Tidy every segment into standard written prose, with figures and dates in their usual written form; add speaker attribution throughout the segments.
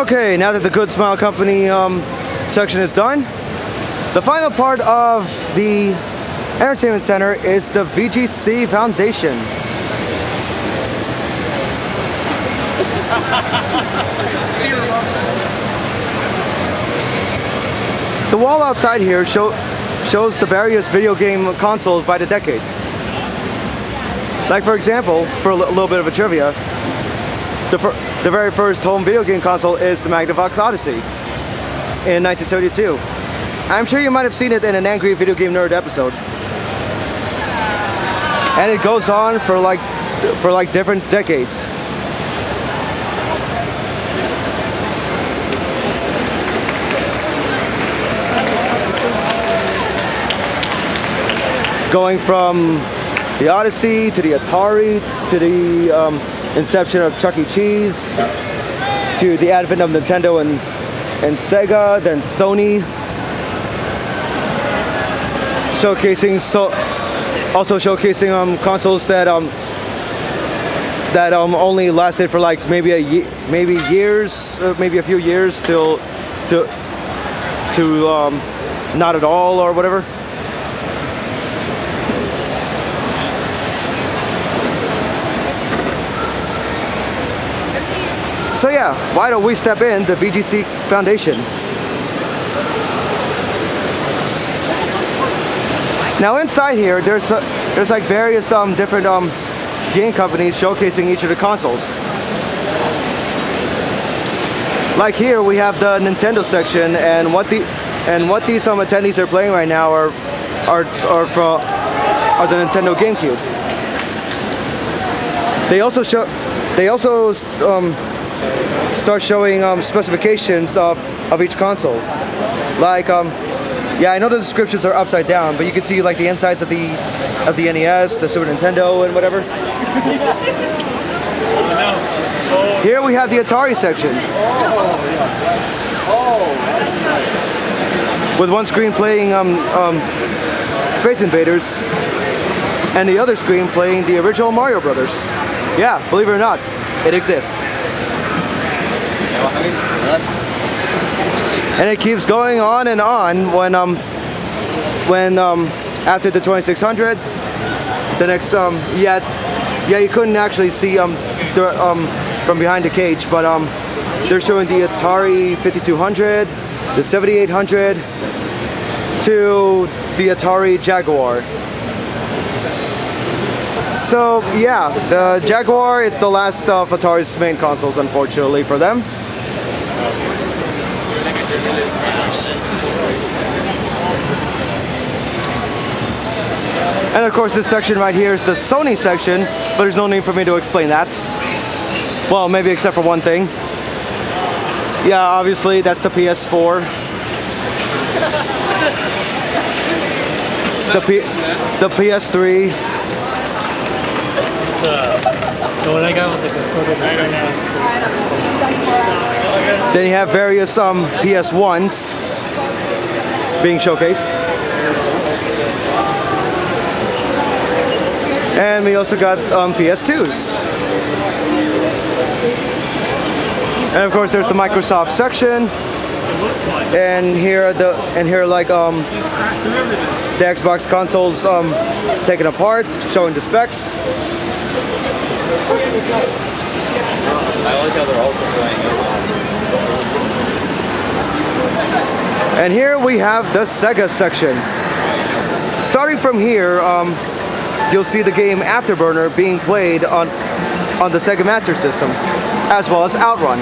Speaker 1: Okay, now that the Good Smile Company section is done, the final part of the entertainment center is the VGC Foundation. The wall outside here shows the various video game consoles by the decades. Like, for example, for a little bit of a trivia, the very first home video game console is the Magnavox Odyssey in 1972. I'm sure you might have seen it in an Angry Video Game Nerd episode. And it goes on for like different decades. Going from the Odyssey to the Atari to the inception of Chuck E. Cheese to the advent of Nintendo and Sega, then Sony, also showcasing consoles that only lasted for like maybe a few years to not at all or whatever. So yeah, why don't we step in the VGC Foundation? Now inside here, there's like various different game companies showcasing each of the consoles. Like here, we have the Nintendo section, and what these attendees are playing right now are the Nintendo GameCube. They also start showing specifications of each console. Like, yeah, I know the descriptions are upside down, but you can see like the insides of the NES, the Super Nintendo, and whatever. Here we have the Atari section, with one screen playing Space Invaders, and the other screen playing the original Mario Brothers. Yeah, believe it or not, it exists. And it keeps going on and on when after the 2600, the next yeah, you couldn't actually see from behind the cage, but they're showing the Atari 5200, the 7800 to the Atari Jaguar. So yeah, the Jaguar, it's the last of Atari's main consoles, unfortunately for them. And of course this section right here is the Sony section, but there's no need for me to explain that. Well, maybe except for one thing. Yeah, obviously that's the PS4. The PS3. Then you have various PS1s being showcased. And we also got PS2s. And of course there's the Microsoft section. And here the Xbox consoles taken apart, showing the specs. I like how they're also playing. And here we have the Sega section. Starting from here, you'll see the game Afterburner being played on the Sega Master System, as well as Outrun.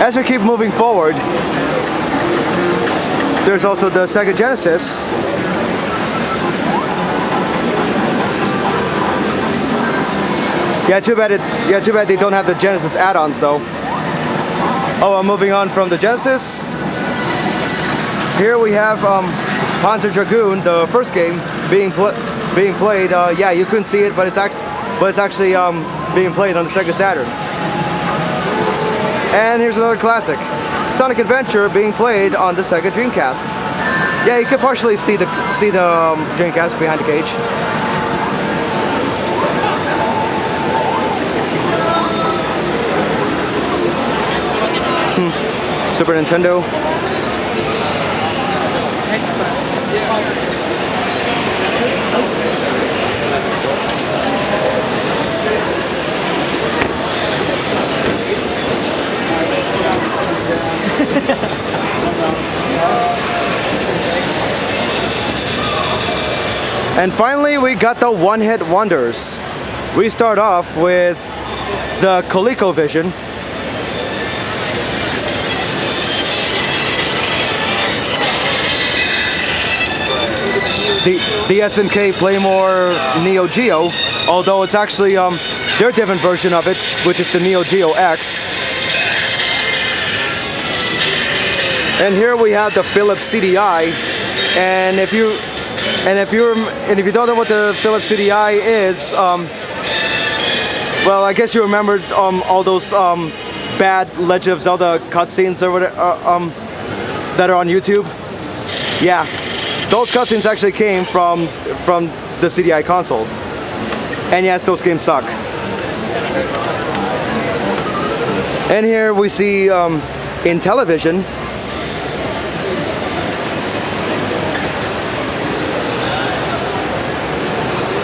Speaker 1: As we keep moving forward, there's also the Sega Genesis. Yeah, too bad they don't have the Genesis add-ons though. Oh, moving on from the Genesis. Here we have Panzer Dragoon, the first game, being played. Yeah, you couldn't see it, but it's actually being played on the Sega Saturn. And here's another classic, Sonic Adventure, being played on the Sega Dreamcast. Yeah, you can partially see the Dreamcast behind the cage. Super Nintendo. And finally, we got the one-hit wonders. We start off with the ColecoVision. The SNK Playmore Neo Geo, although it's actually their different version of it, which is the Neo Geo X. And here we have the Philips CDI, and if you don't know what the Philips CDI is, well, I guess you remembered all those bad Legend of Zelda cutscenes or whatever, that are on YouTube. Yeah, those cutscenes actually came from the CDI console. And yes, those games suck. And here we see in television,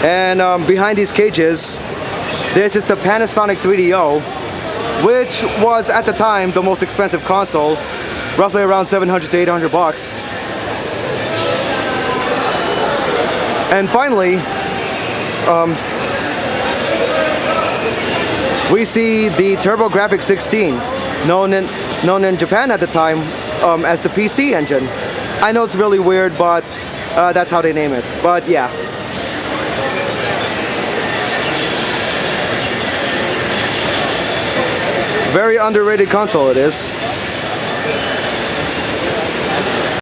Speaker 1: and behind these cages, this is the Panasonic 3DO, which was at the time the most expensive console, roughly around 700 to 800 bucks. And finally, we see the TurboGrafx 16, known in Japan at the time as the PC engine. I know it's really weird, but that's how they name it. But yeah. Very underrated console it is.